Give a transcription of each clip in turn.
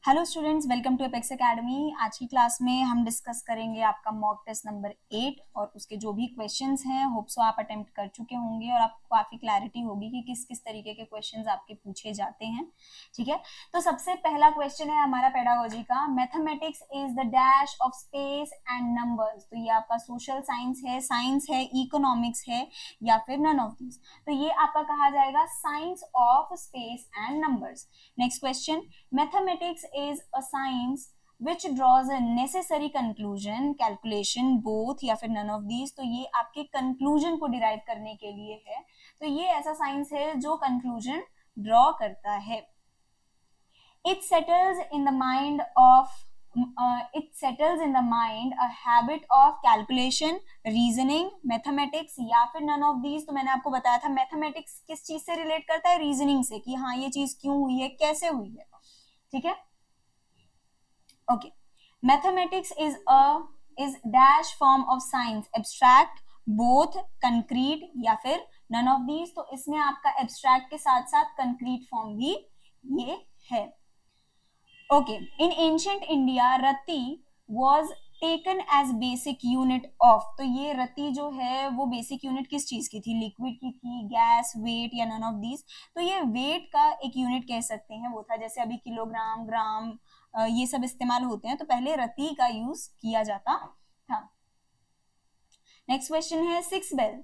Hello students, welcome to Apex Academy. आज की class में हम डिस्कस करेंगे आपका मॉक टेस्ट नंबर 8 और उसके जो भी क्वेश्चंस हैं होप सो आप अटेम्प्ट कर चुके होंगे और आपको काफ़ी क्लैरिटी होगी कि किस किस तरीके के क्वेश्चंस आपके पूछे जाते हैं। ठीक है, तो सबसे पहला क्वेश्चन है हमारा पेडागोजी का, mathematics is the dash of space and numbers. तो ये आपका सोशल साइंस है, इकोनॉमिक्स है या फिर नन ऑफ दिस। तो ये आपका कहा जाएगा science of space and numbers. Next question, mathematics is a science which draws a necessary conclusion, calculation, both या फिर none of these। तो ये आपके conclusion को derive करने के लिए है। तो ये ऐसा science है जो conclusion draw करता है। It settles in the mind a habit of calculation, reasoning, mathematics या फिर none of these। तो मैंने आपको बताया था mathematics किस चीज से relate करता है, reasoning से, कि हाँ ये चीज क्यों हुई है, कैसे हुई है। ठीक है, okay, mathematics is dash form of science, abstract, both, concrete या फिर none of these। तो इसमें आपका abstract के साथ साथ concrete form भी ये है। okay, in ancient India rati was taken as basic unit of। तो ये रति जो है वो बेसिक यूनिट किस चीज की थी, लिक्विड की थी, गैस, वेट या नन ऑफ दीज। तो ये वेट का एक यूनिट कह सकते हैं, वो था जैसे अभी किलोग्राम, ग्राम ये सब इस्तेमाल होते हैं, तो पहले रति का यूज किया जाता था। नेक्स्ट क्वेश्चन है, 6 bell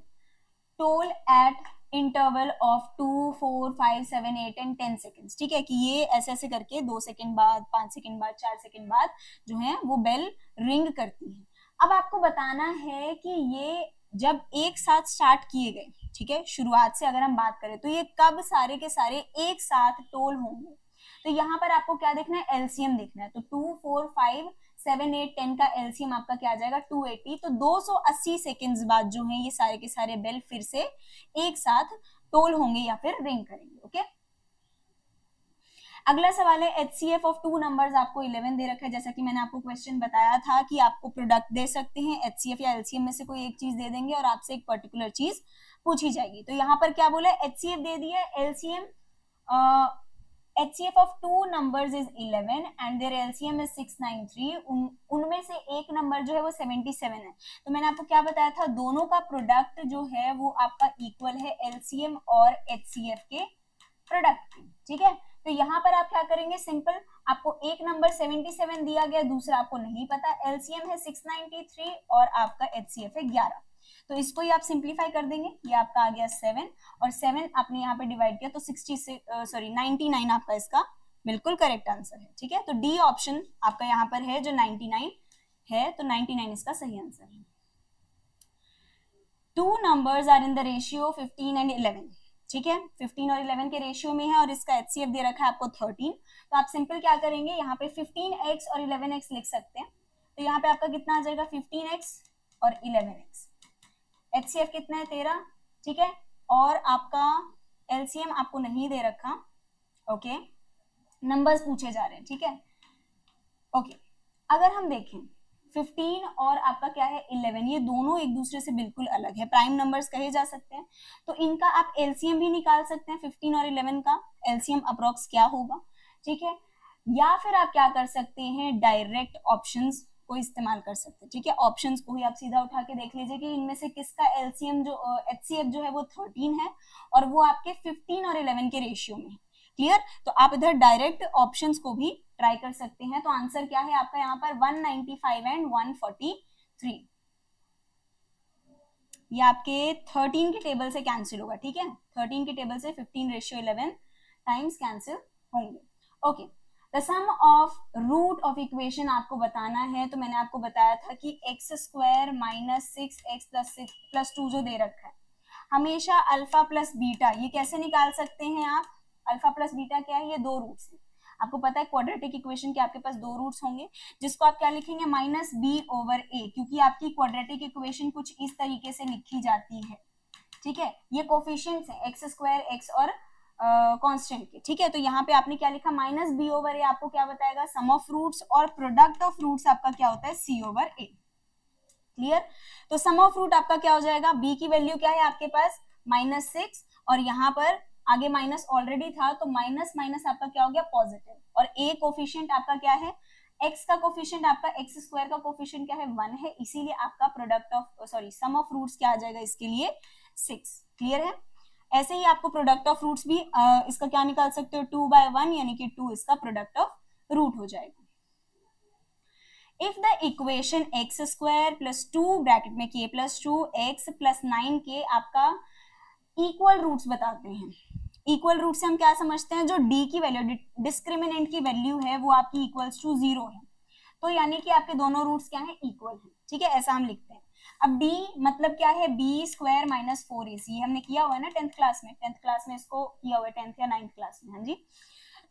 toll at interval of 2, 4, 5, 7, 8 and 10 seconds. ठीक है, कि ये ऐसे ऐसे करके 2 सेकेंड बाद, 5 सेकेंड बाद, 4 सेकेंड बाद जो है वो बेल रिंग करती है। अब आपको बताना है कि ये जब एक साथ स्टार्ट किए गए, ठीक है, शुरुआत से अगर हम बात करें, तो ये कब सारे के सारे एक साथ टोल होंगे। तो यहाँ पर आपको क्या देखना है, एलसीएम देखना है। तो 2, 4, 5, 7, 8, 10 का एलसीएम आपका क्या आ जाएगा, 280। तो 280 सेकेंड्स बाद जो है ये सारे के सारे बेल फिर से एक साथ टोल होंगे या फिर रिंग करेंगे। ओके, अगला सवाल है, HCF ऑफ 2 नंबर्स आपको 11 दे रखा है। जैसा कि मैंने आपको क्वेश्चन बताया था कि आपको प्रोडक्ट दे सकते हैं, HCF या LCM में से कोई एक चीज दे देंगे और आपसे एक पर्टिकुलर चीज पूछी जाएगी। तो यहाँ पर क्या बोला है, HCF दे दिया, LCM HCF of 2 numbers is 11 and their LCM is 693। उनमें से एक नंबर जो है वो 77 है। तो मैंने आपको क्या बताया था, दोनों का प्रोडक्ट जो है वो आपका इक्वल है LCM और HCF के प्रोडक्ट की। ठीक है, तो यहाँ पर आप क्या करेंगे, सिंपल, आपको एक नंबर 77 दिया गया, दूसरा आपको नहीं पता, LCM है 693 और आपका HCF है 11। तो इसको ही आप सिंप्लीफाई कर देंगे, ये आपका आ गया 7 और 7 आपने यहाँ पे डिवाइड किया तो 99 आपका इसका बिल्कुल करेक्ट आंसर है। ठीक है, तो डी ऑप्शन आपका यहाँ पर है जो 99 है, तो 99 इसका सही आंसर है। 2 numbers are in the ratio 15 and 11। ठीक है, 15 और 11 के रेशियो में है और इसका HCF दे रखा है आपको 13। तो आप सिंपल क्या करेंगे, यहाँ पे 15x और 11x लिख सकते हैं। तो यहाँ पे आपका कितना आ जाएगा, 15x और 11x। HCF कितना है, 13। ठीक है, और आपका LCM आपको नहीं दे रखा। ओके, नंबर्स पूछे जा रहे हैं। ठीक है, ओके, अगर हम देखें 15 और आपका क्या है 11, ये दोनों एक दूसरे से बिल्कुल अलग है, प्राइम नंबर्स कहे जा सकते हैं। तो इनका आप LCM भी निकाल सकते हैं, 15 और 11 का LCM अप्रोक्स क्या होगा। ठीक है, या फिर आप क्या कर सकते हैं, डायरेक्ट ऑप्शंस को इस्तेमाल कर सकते हैं। ठीक है, ऑप्शंस को ही आप सीधा उठा के देख लीजिए कि इनमें से किसका LCM जो HCF जो है वो 13 है और वो आपके 15 और 11 के रेशियो में है। क्लियर, तो आप इधर डायरेक्ट ऑप्शंस को भी ट्राई कर सकते हैं। तो आंसर क्या है आपका यहाँ पर 195 एंड 143। ये आपके 13 के टेबल से कैंसिल होगा। ठीक है, 13 के टेबल से 15:11 टाइम्स कैंसिल होंगे। Okay, the sum of root of equation आपको बताना है। तो मैंने आपको बताया था कि x² माइनस 6x प्लस 2 जो दे रखा है, हमेशा अल्फा प्लस बीटा, ये कैसे निकाल सकते हैं आप, अल्फा प्लस बीटा क्या है, ये 2 रूट्स है। आपको पता है क्वाड्रेटिक इक्वेशन के आपके पास 2 रूट्स होंगे, जिसको आप क्या लिखेंगे, -b/a, क्योंकि आपकी क्वाड्रेटिक इक्वेशन कुछ इस तरीके से लिखी जाती है। ठीक है, ये कोफिशिएंट्स है x² x और कांस्टेंट के। ठीक है, तो यहाँ पे आपने क्या लिखा, -b/a आपको क्या बताएगा, सम ऑफ रूट्स, और प्रोडक्ट ऑफ रूट्स आपका क्या होता है, c/a। क्लियर, तो सम ऑफ रूट आपका क्या हो जाएगा, b की वैल्यू क्या है आपके पास, -6 और यहाँ पर आगे माइनस ऑलरेडी था, तो माइनस माइनस आपका क्या हो गया पॉजिटिव, और ए कोफिशिएंट आपका क्या है, x का कोफिशिएंट आपका x स्क्वायर का कोफिशिएंट क्या है 1 है, इसीलिए आपका product of sum of roots क्या आ जाएगा इसके लिए 6। क्लियर है। ऐसे ही आपको प्रोडक्ट ऑफ रूट्स भी इसका क्या निकाल सकते हो 2/1, यानी कि 2 इसका प्रोडक्ट ऑफ रूट हो जाएगा। If the equation x square plus 2 bracket में k plus 2 x plus 9k आपका इक्वल रूट्स बताते हैं। इक्वल रूट से हम क्या समझते हैं, जो d की वैल्यू डिस्क्रिमिनेंट की वैल्यू है वो आपकी इक्वल्स टू 0 है, तो यानी कि आपके दोनों रूट्स क्या है इक्वल है। ठीक है, ऐसा हम लिखते हैं। अब d मतलब क्या है b स्क्वायर माइनस 4ac, ये हमने किया हुआ है ना 10th क्लास में, 10th क्लास में इसको किया हुआ है 10th या 9th क्लास में। हाँ जी,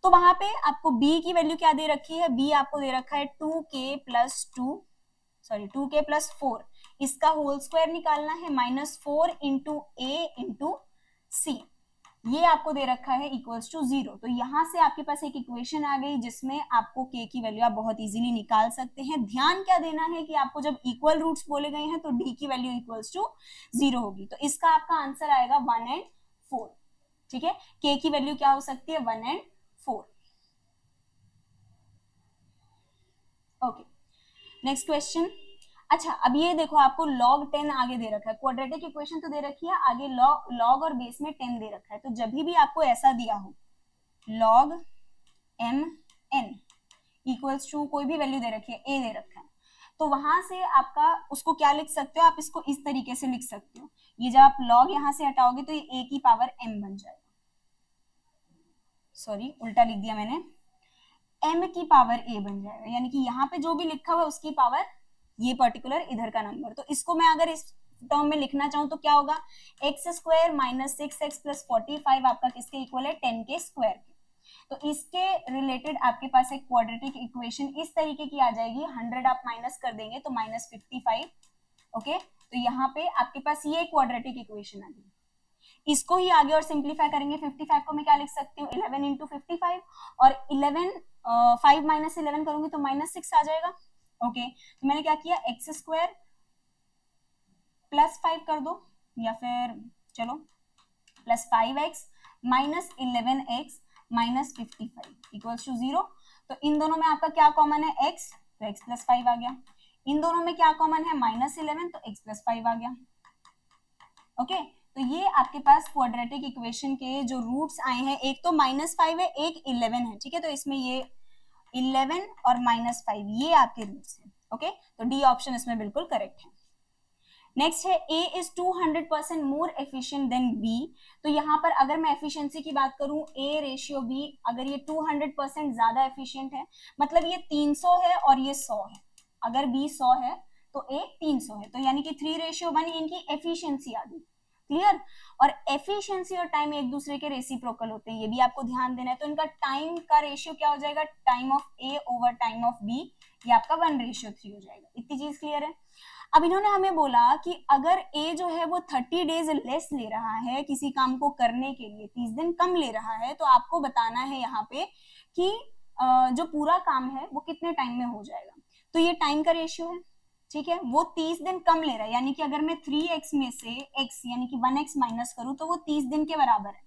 तो वहां पे आपको b की वैल्यू क्या दे रखी है, b आपको दे रखा है 2k प्लस 4, इसका होल स्क्वायर निकालना है -4 इंटू a इंटू c, ये आपको दे रखा है इक्वल्स टू 0। तो यहां से आपके पास एक इक्वेशन आ गई जिसमें आपको k की वैल्यू आप बहुत इजीली निकाल सकते हैं। ध्यान क्या देना है कि आपको जब इक्वल रूट्स बोले गए हैं तो d की वैल्यू इक्वल्स टू 0 होगी, तो इसका आपका आंसर आएगा 1 and 4। ठीक है, k की वैल्यू क्या हो सकती है 1 and 4। Okay, next question. अच्छा, अब ये देखो आपको log 10 आगे दे रखा है, क्वाड्रेटिक इक्वेशन तो दे रखी है, आगे log और बेस में 10 दे रखा है, तो जब भी आपको ऐसा दिया हो log mn इक्वल्स टू कोई भी वैल्यू दे रखी है, a दे रखा है, तो वहां से आपका उसको क्या लिख सकते हो, आप इसको इस तरीके से लिख सकते हो, ये जब आप log यहां से हटाओगे तो ये a की पावर m बन जाएगा, सॉरी उल्टा लिख दिया मैंने, m की पावर a बन जाएगा, यानी कि यहाँ पे जो भी लिखा हुआ है उसकी पावर ये पर्टिकुलर इधर का नंबर। तो इसको मैं अगर इस टर्म में लिखना चाहूं तो क्या होगा, x square minus 6x plus 45 आपका किसके इक्वल है 10 के स्क्वायर के। तो इसके रिलेटेड आपके पास एक क्वाड्रेटिक इक्वेशन इस तरीके की आ जाएगी, 100 आप माइनस कर देंगे तो -55। ओके, तो यहाँ पे आपके पास ये क्वाड्रेटिक इक्वेशन आ गई, इसको ही आगे और सिंप्लीफाई करेंगे। 55 को मैं क्या लिख सकती हूँ 11 इंटू 55, और 5 माइनस 11 करूंगी तो -6 आ जाएगा। ओके, तो मैंने क्या किया एक्स स्क्वायर प्लस 5 कर दो, या फिर चलो plus 5x minus 11x minus 55 equals to 0। तो इन दोनों में आपका क्या कॉमन है x, तो x प्लस 5 आ गया। इन दोनों में क्या कॉमन है -11, तो x प्लस 5 आ गया। ओके, तो ये आपके पास क्वाड्रेटिक इक्वेशन के जो रूट्स आए हैं, एक तो -5 है, एक 11 है। ठीक है, तो इसमें ये 11 और -5 ये आपके रूट्स हैं। ओके, तो डी ऑप्शन इसमें बिल्कुल करेक्ट है। नेक्स्ट है A is 200% more efficient then B। तो यहाँ पर अगर मैं एफिशिएंसी की बात करूं A रेशियो B, अगर ये 200% ज्यादा एफिशिएंट है, मतलब ये 300 है और ये 100 है, अगर B 100 है तो A 300 है, तो यानी कि 3:1 इनकी एफिशिएंसी आ गई। क्लियर, और एफिशिएंसी और टाइम एक दूसरे के रेसिप्रोकल होते हैं, ये भी आपको ध्यान देना है। तो इनका टाइम का रेशियो क्या हो जाएगा, time of A over time of B, ये आपका 1:3 हो जाएगा। इतनी चीज क्लियर है। अब इन्होंने हमें बोला कि अगर A जो है वो 30 डेज लेस ले रहा है किसी काम को करने के लिए, 30 दिन कम ले रहा है, तो आपको बताना है यहाँ पे कि जो पूरा काम है वो कितने टाइम में हो जाएगा। तो ये टाइम का रेशियो है, ठीक है, वो 30 दिन कम ले रहा है, यानी कि अगर मैं 3x में से x यानी कि 1x माइनस करूं तो वो 30 दिन के बराबर है।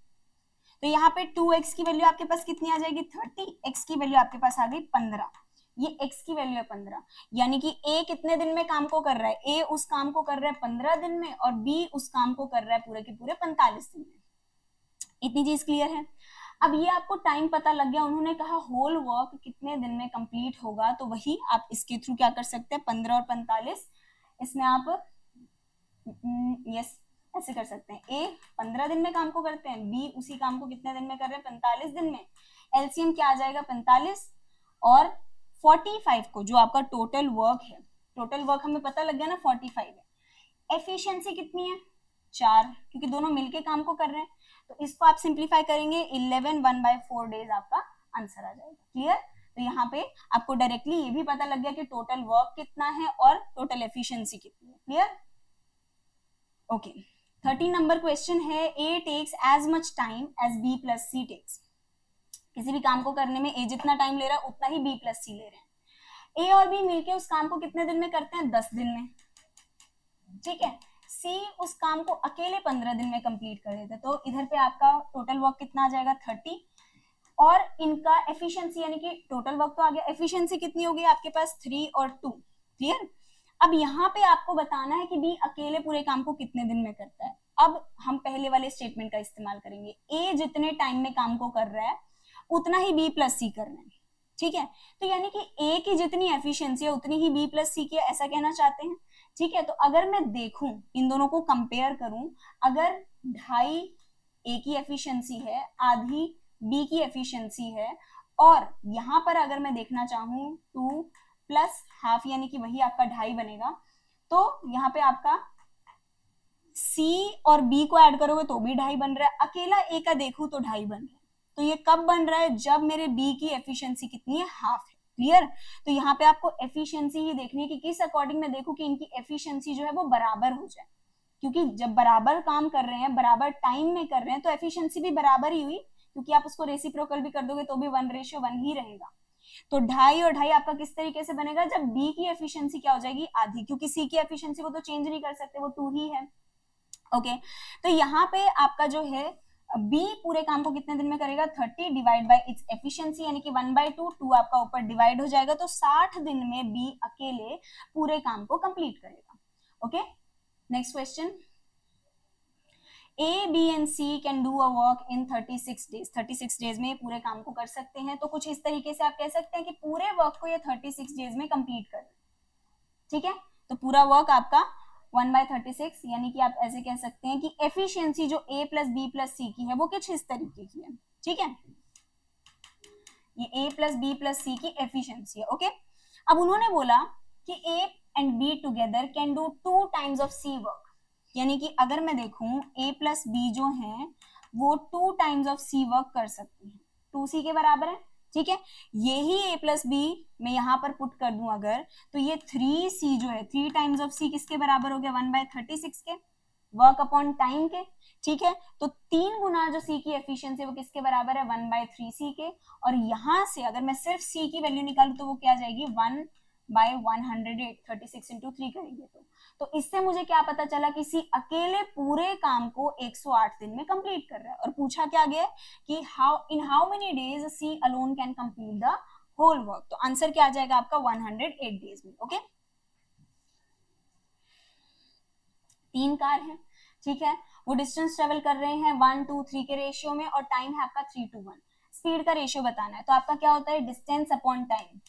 तो यहाँ पे 2x की वैल्यू आपके पास कितनी आ जाएगी 30, x की वैल्यू आपके पास आ गई 15, ये x की वैल्यू है 15, यानी कि A कितने दिन में काम को कर रहा है, A उस काम को कर रहा है 15 दिन में, और B उस काम को कर रहा है पूरे के पूरे 45 दिन में। इतनी चीज क्लियर है। अब ये आपको टाइम पता लग गया, उन्होंने कहा होल वर्क कितने दिन में कंप्लीट होगा, तो वही आप इसके थ्रू क्या कर सकते हैं 15 और 45, इसमें आप यस ऐसे कर सकते हैं, A 15 दिन में काम को करते हैं, B उसी काम को कितने दिन में कर रहे हैं 45 दिन में, एलसीएम क्या आ जाएगा 45 और 45 को जो आपका टोटल वर्क है, टोटल वर्क हमें पता लग गया ना 45 है, एफिशिएंसी कितनी है 4, क्योंकि दोनों मिलके काम को कर रहे हैं, तो इसको आप सिंप्लीफाई करेंगे 11 1/4 डेज आपका आंसर आ जाएगा। क्लियर, तो यहाँ पे आपको डायरेक्टली ये भी पता लग गया कि टोटल वर्क कितना है और टोटल एफिशिएंसी कितनी है। Clear, okay. 13 नंबर क्वेश्चन है A takes as much time as B plus C takes. किसी भी काम को करने में A जितना टाइम ले रहा है उतना ही B प्लस C ले रहे हैं। A और B मिलके उस काम को कितने दिन में करते हैं 10 दिन में, ठीक है। सी उस काम को अकेले 15 दिन में कंप्लीट कर देता है, तो इधर पे आपका टोटल वर्क कितना आ जाएगा 30, और इनका एफिशिएंसी यानी कि टोटल वर्क तो आ गया, एफिशिएंसी कितनी होगी आपके पास 3 और 2। क्लियर। अब यहाँ पे आपको बताना है कि बी अकेले पूरे काम को कितने दिन में करता है। अब हम पहले वाले स्टेटमेंट का इस्तेमाल करेंगे, ए जितने टाइम में काम को कर रहा है उतना ही बी प्लस सी करना है। ठीक है, तो यानी कि ए की जितनी एफिशिएंसी है उतनी ही बी प्लस सी की है, ऐसा कहना चाहते हैं। ठीक है, तो अगर मैं देखूं इन दोनों को कंपेयर करूं, अगर 2.5 ए की एफिशिएंसी है, आधी बी की एफिशिएंसी है, और यहां पर अगर मैं देखना चाहूं 2 प्लस हाफ यानी कि वही आपका 2.5 बनेगा, तो यहाँ पे आपका सी और बी को ऐड करोगे तो भी 2.5 बन रहा है, अकेला ए का देखूं तो 2.5 बन रहा है। तो ये कब बन रहा है, जब मेरे बी की एफिशिएंसी कितनी है, हाफ है। क्लियर। तो यहाँ पे आपको एफिशिएंसी ही देखनी है कि किस अकॉर्डिंग मैं देखूं कि इनकी एफिशिएंसी जो है वो बराबर हो जाए, क्योंकि जब बराबर काम कर रहे हैं, बराबर टाइम में कर रहे हैं, तो एफिशिएंसी भी बराबर ही हुई, क्योंकि आप उसको रेसिप्रोकल भी कर दोगे तो भी 1:1 ही रहेगा। तो 2.5 और 2.5 आपका किस तरीके से बनेगा, जब बी की एफिशिएंसी क्या हो जाएगी, आधी, क्योंकि सी की एफिशिएंसी वो तो चेंज नहीं कर सकते, वो 2 ही है। ओके, तो यहाँ पे आपका जो है बी पूरे काम को कितने दिन में करेगा, 30 डिवाइड बाय इट्स एफिशिएंसी यानी कि 1/2, 2 आपका ऊपर डिवाइड हो जाएगा, तो 60 दिन में बी अकेले पूरे काम को कंप्लीट करेगा। Okay, next question, A B and C can do a work in 36 days. 36 days में पूरे काम को कर सकते हैं, तो कुछ इस तरीके से आप कह सकते हैं कि पूरे वर्क को ये 36 डेज में कंप्लीट कर। ठीक है, तो पूरा वर्क आपका 1/36, यानी कि आप ऐसे कह सकते हैं कि एफिशिएंसी जो ए प्लस बी प्लस सी की है वो कुछ इस तरीके की है। ठीक है, ये A plus B plus C की एफिशिएंसी है। ओके, अब उन्होंने बोला कि A and B together can do 2 times of C work, यानी कि अगर मैं देखूं ए प्लस बी जो है वो 2 टाइम्स ऑफ सी वर्क कर सकती है, 2c के बराबर है। ठीक है, यही a प्लस बी मैं यहाँ पर पुट कर दूं अगर, तो ये 3c जो है 3 टाइम्स ऑफ c किसके बराबर हो गया, 1/36 के, वर्क अपॉन टाइम के। ठीक है, तो 3 गुना जो c की एफिशिएंसी वो किसके बराबर है, 1/3c के, और यहां से अगर मैं सिर्फ c की वैल्यू निकालू तो वो क्या आ जाएगी, 1/108, 36 इंटू 3 करेंगे तो इससे मुझे क्या पता चला कि सी अकेले पूरे काम को 108 दिन में कंप्लीट कर रहा है। और पूछा क्या गया कि how many days C alone can complete the whole work, तो आंसर क्या आ जाएगा आपका 108 डेज में। ओके, 3 कार है। ठीक है, वो डिस्टेंस ट्रेवल कर रहे हैं 1:3 के रेशियो में, और टाइम है आपका 3:1। स्पीड का रेशियो बताना है, तो आपका क्या होता है, distance upon time,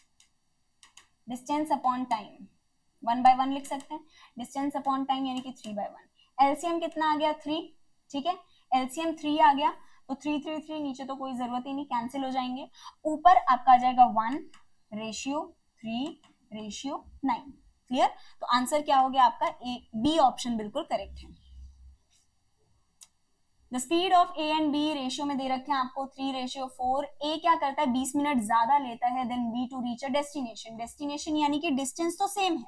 distance upon time 1/1 लिख सकते हैं, डिस्टेंस अपॉन टाइम यानी कि 3/1। एलसीएम कितना आ गया, 3। ठीक है, एलसीएम 3 आ गया, तो 3 3 3 नीचे तो कोई जरूरत ही नहीं, कैंसिल हो जाएंगे, ऊपर आपका आ जाएगा 1:3:9। क्लियर, तो आंसर क्या हो गया आपका, ए बी ऑप्शन बिल्कुल करेक्ट है। The speed of A and B ratio में दे रखे हैं आपको 3:4। ए क्या करता है, 20 मिनट ज्यादा लेता है than B to reach a destination. Destination यानी कि डिस्टेंस तो सेम है।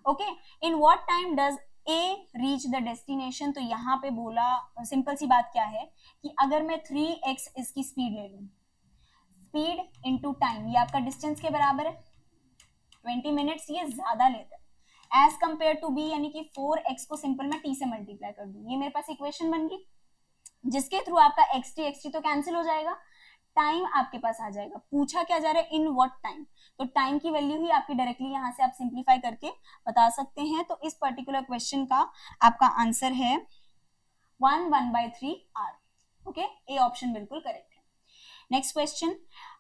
Okay, in what time does A reach the destination, तो यहाँ पे बोला, सिंपल सी बात क्या है कि अगर मैं 3x इसकी स्पीड ले लूं, स्पीड इंटू टाइम, ये आपका डिस्टेंस के बराबर है, 20 मिनट्स ये ज्यादा लेता है एज कंपेयर टू बी, यानी कि 4x को सिंपल मैं t से मल्टीप्लाई कर दूं, ये मेरे पास इक्वेशन बन गई, जिसके थ्रू आपका xt तो कैंसिल हो जाएगा, टाइम आपके पास आ जाएगा। पूछा क्या जा रहा है, इन व्हाट टाइम, तो टाइम की वैल्यू ही आपकी डायरेक्टली यहाँ से आप सिंप्लीफाई करके बता सकते हैं। तो इस पर्टिकुलर क्वेश्चन का आपका आंसर है 1/3 आर। ओके, ए ऑप्शन बिल्कुल करेक्ट है। Next question,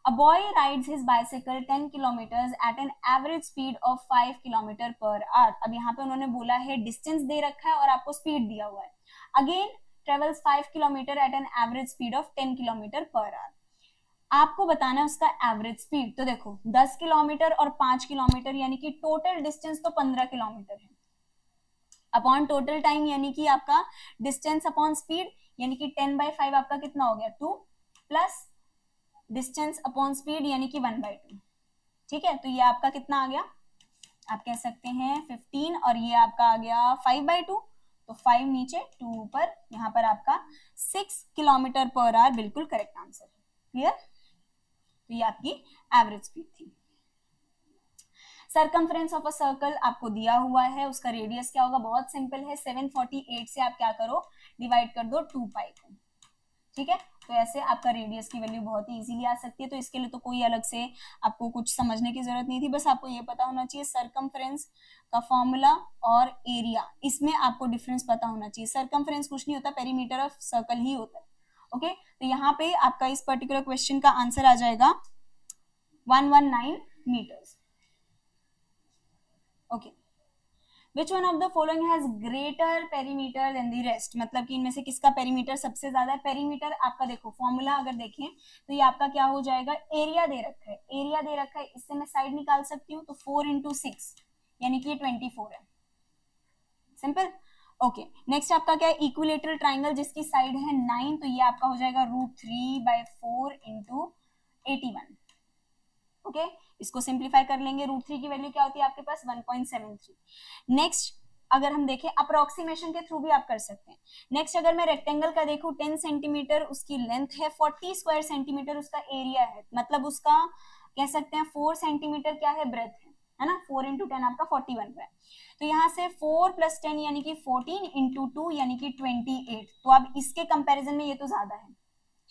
a boy rides his bicycle 10 kilometres at an average speed of 5 kilometre per hour. अब यहाँ पे उन्होंने बोला है डिस्टेंस दे रखा है और आपको स्पीड दिया हुआ है, again travels 5 kilometre at an average speed of 10 kilometre per hour. आपको बताना है उसका एवरेज स्पीड। तो देखो 10 किलोमीटर और 5 किलोमीटर यानी कि टोटल डिस्टेंस तो 15 किलोमीटर है, अपॉन टोटल टाइम यानी कि आपका डिस्टेंस अपॉन स्पीड, यानी कि 10/5 आपका कितना हो गया 2, प्लस डिस्टेंस अपॉन स्पीड यानी कि 1/2। ठीक है, तो ये आपका कितना आ गया, आप कह सकते हैं 15, और ये आपका आ गया 5/2, तो 5 नीचे 2 ऊपर, यहाँ पर आपका 6 किलोमीटर पर आवर बिल्कुल करेक्ट आंसर है। क्लियर, तो ये आपकी एवरेज स्पीड थी। सर्कमफ्रेंस ऑफ अ सर्कल आपको दिया हुआ है, उसका रेडियस क्या होगा, बहुत सिंपल है, 748 से आप क्या करो, डिवाइड कर दो 2 पाई को, ठीक है। तो ऐसे आपका रेडियस की वैल्यू बहुत ही इजीली आ सकती है। तो इसके लिए तो कोई अलग से आपको कुछ समझने की जरूरत नहीं थी, बस आपको ये पता होना चाहिए सर्कमफ्रेंस का फॉर्मूला और एरिया, इसमें आपको डिफरेंस पता होना चाहिए। सर्कमफ्रेंस कुछ नहीं होता, पेरीमीटर ऑफ सर्कल ही होता है। ओके, तो यहाँ पे आपका इस पर्टिकुलर क्वेश्चन का आंसर आ जाएगा 119 metres. Okay, which one of the following has greater perimeter than the rest, मतलब कि इनमें से किसका पेरीमीटर सबसे ज्यादा है। पेरीमीटर आपका देखो फॉर्मूला अगर देखें तो ये आपका क्या हो जाएगा, एरिया दे रखा है, एरिया दे रखा है, इससे मैं साइड निकाल सकती हूँ, तो 4 इंटू 6 यानी कि 24 है, सिंपल। ओके, नेक्स्ट आपका क्या है, इक्विलेटरल ट्राइंगल जिसकी साइड है 9, तो ये आपका हो जाएगा √3/4 इंटू 81। ओके, इसको सिंप्लीफाई कर लेंगे, √3 की वैल्यू क्या होती है आपके पास 1.73। नेक्स्ट अगर हम देखें, अप्रोक्सीमेशन के थ्रू भी आप कर सकते हैं। नेक्स्ट अगर मैं रेक्टेंगल का देखूं, 10 सेंटीमीटर उसकी लेंथ है, 40 स्क्वायर सेंटीमीटर उसका एरिया है, मतलब उसका कह सकते हैं 4 सेंटीमीटर क्या है, ब्रेथ है ना, 4 इंटू 10 आपका 40 बन रहा है। तो यहाँ से 4 + 10 यानी कि 14 इंटू 2 यानी कि 28। तो अब इसके कंपैरिजन में ये तो ज्यादा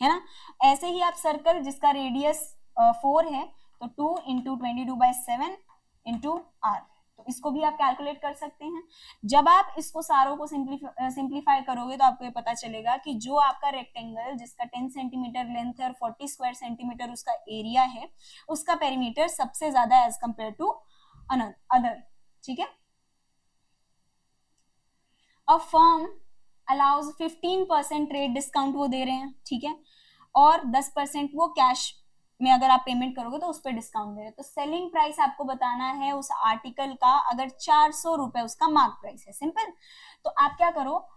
है ना। ऐसे ही आप सर्कल जिसका रेडियस 4 है, तो 2 इंटू 22/7 इंटू आर, तो इसको भी आप कैलकुलेट कर सकते हैं। जब आप इसको सारों को सिंप्लीफाई करोगे तो आपको ये पता चलेगा कि जो आपका रेक्टेंगल जिसका 10 सेंटीमीटर लेंथ है और 40 स्क्वायर सेंटीमीटर उसका एरिया है, उसका पेरीमीटर सबसे ज्यादा एज कंपेयर टू अदर, ठीक है। A firm allows 15% trade discount वो दे रहे हैं, ठीक है, और 10% वो कैश में अगर आप पेमेंट करोगे तो उस पर डिस्काउंट दे रहे हैं। तो सेलिंग प्राइस आपको बताना है उस आर्टिकल का, अगर 400 रुपए उसका मार्क प्राइस है, सिंपल। तो आप क्या करो,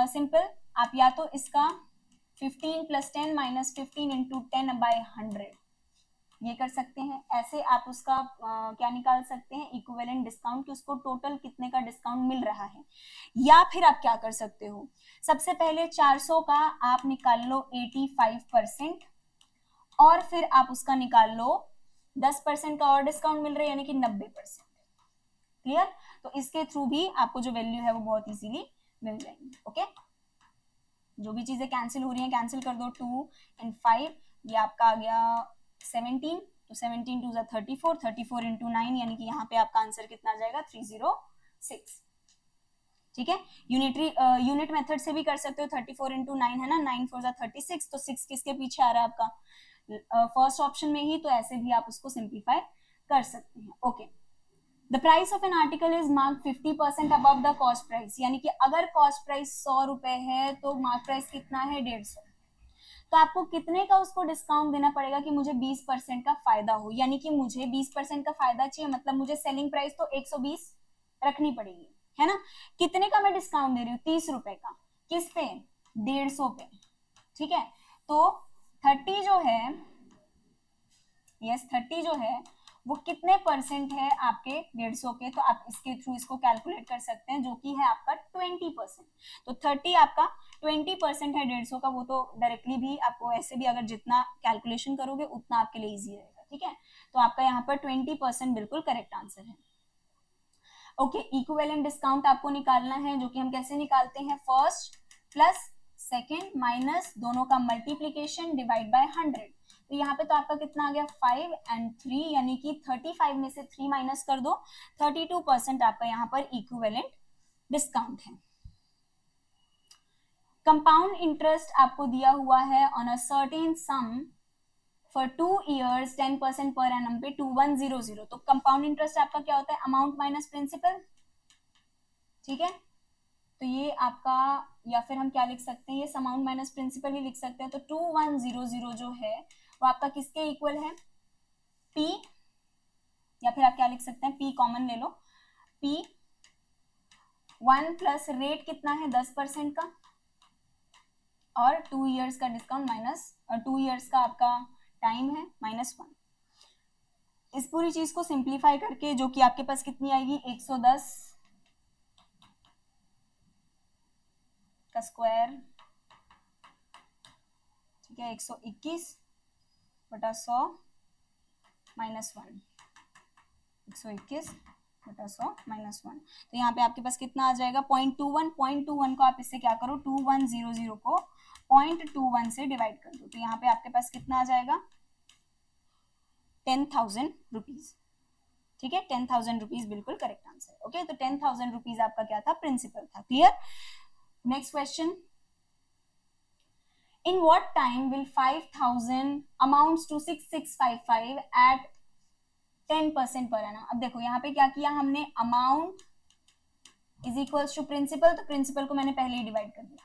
सिंपल आप या तो इसका 15 + 10 - 15 इंटू 10/100 ये कर सकते हैं। ऐसे आप उसका क्या निकाल सकते हैं, इक्विवेलेंट डिस्काउंट, कि उसको टोटल कितने का डिस्काउंट मिल रहा है। या फिर आप क्या कर सकते हो, सबसे पहले 400 का आप निकाल लो 85% और फिर आप उसका निकाल लो 10% का और डिस्काउंट मिल रहा है यानी कि 90%। क्लियर। तो इसके थ्रू भी आपको जो वैल्यू है वो बहुत इजीली मिल जाएंगी। ओके, जो भी चीजें कैंसिल हो रही हैं कैंसिल कर दो, 2 and 5 ये आपका आ गया 17, तो 17 2 = 34, 34 इंटू 9 यानी कि यहाँ पे आपका आंसर कितना आ जाएगा 306, ठीक है। यूनिट मेथड से भी कर सकते हो, 34 इंटू 9 है ना, 9 4 = 36, तो 6 किसके पीछे आ रहा है आपका, फर्स्ट ऑप्शन में ही, तो ऐसे भी आप उसको सिंप्लीफाई कर सकते हैं। Okay, the price of an article is mark 50% above the cost price, यानी कि अगर कॉस्ट प्राइस 100 रुपए है तो मार्क प्राइस कितना है 150, तो आपको कितने का उसको डिस्काउंट देना पड़ेगा कि मुझे 20% का फायदा हो, यानी कि मुझे 20% का फायदा चाहिए, मतलब मुझे सेलिंग प्राइस तो 120 रखनी पड़ेगी, है ना। कितने का मैं डिस्काउंट दे रही हूँ, 30 रुपए का, किस पे, 150 पे, ठीक है। तो 30 जो है, यस 30 जो है वो कितने परसेंट है आपके 150 के, तो आप इसके थ्रू इसको कैलकुलेट कर सकते हैं, जो कि है आपका 20%। तो 30 आपका 20% है 150 का, वो तो डायरेक्टली भी आपको ऐसे भी अगर जितना कैलकुलेशन करोगे उतना आपके लिए इजी रहेगा, ठीक है। तो आपका यहाँ पर 20% बिल्कुल करेक्ट आंसर है। ओके, इक्विवेलेंट डिस्काउंट आपको निकालना है, जो कि हम कैसे निकालते हैं, फर्स्ट प्लस सेकेंड माइनस दोनों का मल्टीप्लीकेशन डिवाइड बाय 100। तो यहाँ पे तो आपका कितना आ गया 5 and 3 यानी कि 35 में से 3 माइनस कर दो, 32% आपका यहाँ पर इक्विवेलेंट डिस्काउंट है। कंपाउंड इंटरेस्ट आपको दिया हुआ है on a certain some for 2 years 10% per annum पे 2100। तो कंपाउंड इंटरेस्ट आपका क्या होता है, अमाउंट माइनस प्रिंसिपल, ठीक है। तो ये आपका, या फिर हम क्या लिख सकते हैं, ये अमाउंट माइनस प्रिंसिपल ही लिख सकते हैं। तो 2100 जो है वो आपका किसके इक्वल है, P, या फिर आप क्या लिख सकते हैं, P कॉमन ले लो, P 1 प्लस रेट कितना है 10% का, और 2 years का डिस्काउंट माइनस, 2 years का आपका टाइम है -1। इस पूरी चीज को सिंप्लीफाई करके जो कि आपके पास कितनी आएगी, 110 का स्क्वायर, ठीक है, 121/100 -1, 121 बटा 100 माइनस 1, तो यहाँ पे आपके पास कितना आ जाएगा 0.21। 0.21 को आप इससे क्या करो 2100 को 0.21 से डिवाइड कर दो, तो यहाँ पे आपके पास कितना आ जाएगा 10,000 रुपीज। ठीक है, 10,000 रुपीज बिल्कुल करेक्ट आंसर। ओके, तो 10,000 रुपीज आपका क्या था, प्रिंसिपल था। Clear. Next question, in what time will 5,000 amounts to 6655 at 10% per annum। अब देखो यहाँ पे क्या किया हमने, amount is equals to principal, तो प्रिंसिपल को मैंने पहले ही डिवाइड कर दिया,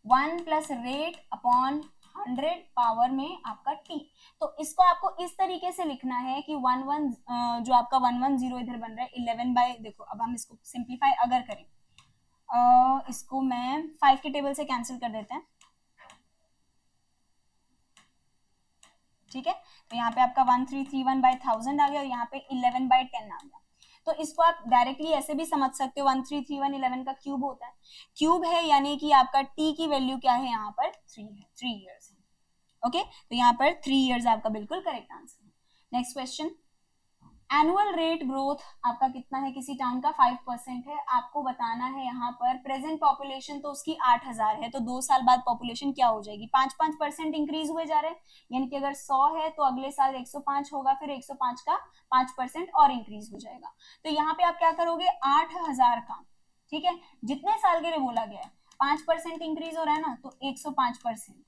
1 प्लस रेट अपॉन 100 पावर में आपका t। तो इसको आपको इस तरीके से लिखना है कि 11 जो आपका 110 इधर बन रहा है 11 बाय, देखो अब हम इसको सिंप्लीफाई अगर करें, इसको मैं 5 के टेबल से कैंसिल कर देते हैं। ठीक है, तो यहाँ पे आपका 1331 बाय 1000 आ गया और यहाँ पे 11 बाय 10 आ गया। तो इसको आप डायरेक्टली ऐसे भी समझ सकते हो, 1331 11 का क्यूब होता है, क्यूब है यानी कि आपका t की वैल्यू क्या है यहाँ पर 3 है, 3 इयर्स है। ओके, तो यहाँ पर 3 इयर्स आपका बिल्कुल करेक्ट आंसर है। Next question, annual rate growth आपका कितना है किसी टाउन का 5% है, आपको बताना है यहाँ पर प्रेजेंट पॉपुलेशन तो उसकी 8000 है, तो 2 साल बाद पॉपुलेशन क्या हो जाएगी, 5% इंक्रीज हुए जा रहे हैं, यानी कि अगर 100 है तो अगले साल 105 होगा, फिर 105 का 5% और इंक्रीज हो जाएगा। तो यहाँ पे आप क्या करोगे 8000 का, ठीक है, जितने साल के लिए बोला गया है 5% इंक्रीज हो रहा है ना, तो 105%,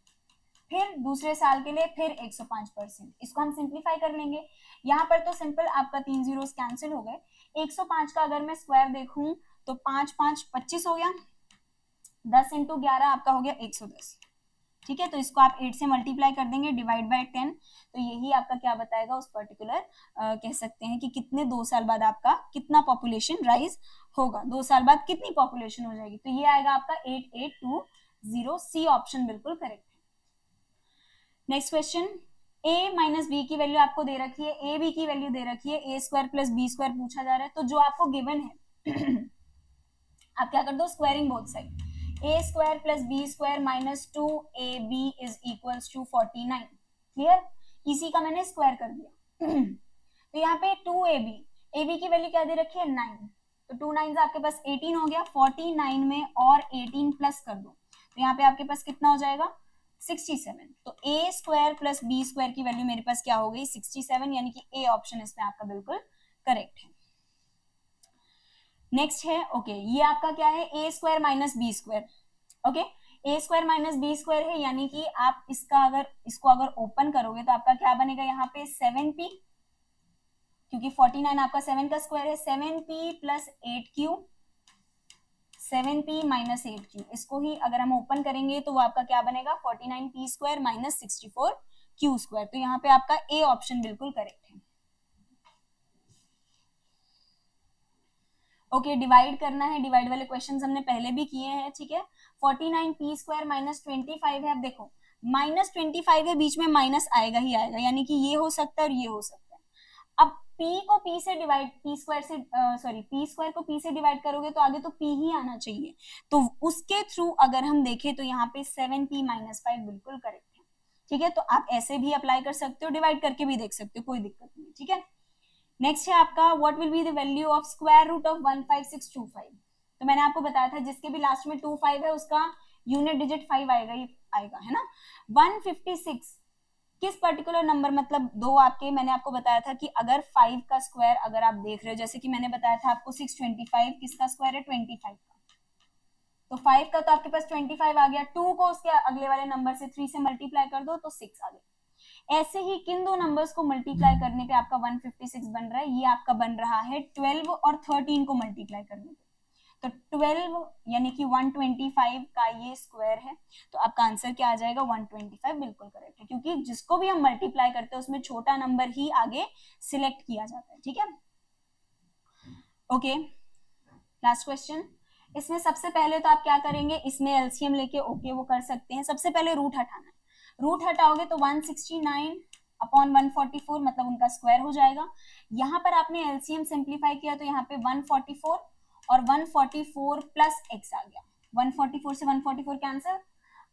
फिर दूसरे साल के लिए फिर 105%, इसको हम सिंप्लीफाई कर लेंगे। यहाँ पर तो सिंपल आपका 3 जीरोस कैंसिल हो गए, 105 का अगर मैं स्क्वायर देखूं तो 5 5 25 हो गया, 10 इंटू 11 आपका हो गया 110। ठीक है, तो इसको आप 8 से मल्टीप्लाई कर देंगे डिवाइड बाय 10, तो यही आपका क्या बताएगा उस पर्टिकुलर कह सकते हैं कि कितने 2 साल बाद आपका कितना पॉपुलेशन राइज होगा, 2 साल बाद कितनी पॉपुलेशन हो जाएगी, तो ये आएगा आपका 8820, सी ऑप्शन बिल्कुल करेक्ट है। Next question, a minus B की वैल्यू आपको दे रखी है, ए बी की वैल्यू दे रखी है, ए स्क्वायर प्लस बी स्क्वायर पूछा जा रहा है, तो जो आपको गिवन है आप क्या कर दो squaring both side, A square plus B square minus 2ab is equals to 49। क्लियर, इसी का मैंने स्क्वायर कर दिया तो यहाँ पे 2ab, ab की वैल्यू क्या दे रखी है 9, तो 2 9 आपके पास 18 हो गया, 49 में और 18 प्लस कर दो, तो यहाँ पे आपके पास कितना हो जाएगा 67। तो a square plus B square की वैल्यू मेरे पास क्या हो गई 67, यानी कि ए ऑप्शन इसमें आपका बिल्कुल करेक्ट है। नेक्स्ट है ओके, ये आपका क्या है a square minus B square. Okay, a square minus B square है, यानी कि आप इसको अगर ओपन करोगे तो आपका क्या बनेगा यहाँ पे 7p, क्योंकि 49 आपका 7 का स्क्वायर है, 7p plus 8q, 7p minus 8q, इसको ही अगर हम ओपन करेंगे तो वो आपका क्या बनेगा 49p square minus 64q square, तो यहाँ पे आपका ए ऑप्शन बिल्कुल करेक्ट है। ओके, डिवाइड करना है, डिवाइड वाले क्वेश्चंस हमने पहले भी किए हैं। ठीक है, 49p स्क्वायर माइनस 25 है, अब देखो माइनस 25 है, बीच में माइनस आएगा ही आएगा, यानी कि ये हो सकता है और ये हो सकता है। अब p को p से डिवाइड, p स्क्वायर को p से डिवाइड करोगे तो आगे तो p ही आना चाहिए, तो उसके थ्रू अगर हम देखें तो यहाँ पे 7p माइनस 5 बिल्कुल करेक्ट है। ठीक है, तो आप ऐसे भी अप्लाई कर सकते हो, डिवाइड करके भी देख सकते हो, कोई दिक्कत नहीं। ठीक है, नेक्स्ट है आपका what will be the value of square root of 15625। तो मैंने आपको बताया था जिसके भी लास्ट में 25 है उसका यूनिट डिजिट 5 आएगा ही आएगा, है ना। 156 किस पर्टिकुलर नंबर, मतलब दो आपके, मैंने आपको बताया था कि अगर 5 का स्क्वायर अगर आप देख रहे हो, जैसे कि मैंने बताया था आपको 625 किसका स्क्वायर है 25 का, तो 5 का तो आपके पास 25 आ गया, 2 को उसके अगले वाले नंबर से 3 से मल्टीप्लाई कर दो तो 6 आ गया। ऐसे ही किन दो नंबर्स को मल्टीप्लाई करने पे आपका 156 बन रहा है, ये आपका बन रहा है 12 और 13 को मल्टीप्लाई करने पे, तो 12 यानी कि 125 का ये स्क्वायर है, तो आपका आंसर क्या आ जाएगा 125 बिल्कुल करेक्ट है, क्योंकि जिसको भी हम मल्टीप्लाई करते हैं उसमें छोटा नंबर ही आगे सिलेक्ट किया जाता है। ठीक है, ओके, लास्ट क्वेश्चन, इसमें सबसे पहले तो आप क्या करेंगे, इसमें एलसीएम लेके ओके वो कर सकते हैं, सबसे पहले रूट हटाना है, रूट हटाओगे तो 169 अपॉन 144 मतलब उनका स्क्वायर हो जाएगा। यहाँ पर आपने एलसीएम सिंप्लीफाई किया तो यहाँ पे 144 और 144 प्लस x आ गया, 144 से 144 कैंसिल,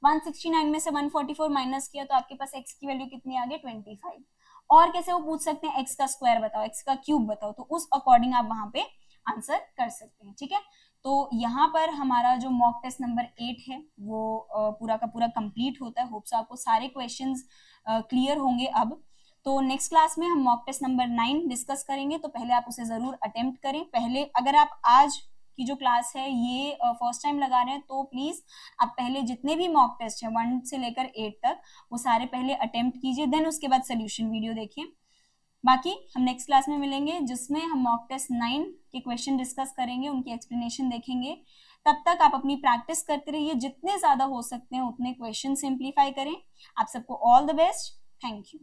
169 में से 144 माइनस किया तो आपके पास x की वैल्यू कितनी आ गई 25, और कैसे वो पूछ सकते हैं एक्स का स्क्वायर बताओ, एक्स का क्यूब बताओ, तो उस अकॉर्डिंग आप वहां पे आंसर कर सकते हैं। ठीक है, तो यहाँ पर हमारा जो मॉक टेस्ट नंबर 8 है वो पूरा का पूरा कंप्लीट होता है। होप्स आपको सारे क्वेश्चंस क्लियर होंगे अब। तो नेक्स्ट क्लास में हम मॉक टेस्ट नंबर 9 डिस्कस करेंगे, तो पहले आप उसे जरूर अटेम्प्ट करें। पहले अगर आप आज की जो क्लास है ये फर्स्ट टाइम लगा रहे हैं तो प्लीज आप पहले जितने भी मॉक टेस्ट है 1 से लेकर 8 तक वो सारे पहले अटेम्प्ट कीजिए, देन उसके बाद सोल्यूशन वीडियो देखिए। बाकी हम नेक्स्ट क्लास में मिलेंगे जिसमें हम मॉक टेस्ट 9 के क्वेश्चन डिस्कस करेंगे, उनकी एक्सप्लेनेशन देखेंगे। तब तक आप अपनी प्रैक्टिस करते रहिए, जितने ज्यादा हो सकते हैं उतने क्वेश्चन सिंप्लीफाई करें। आप सबको all the best, thank you.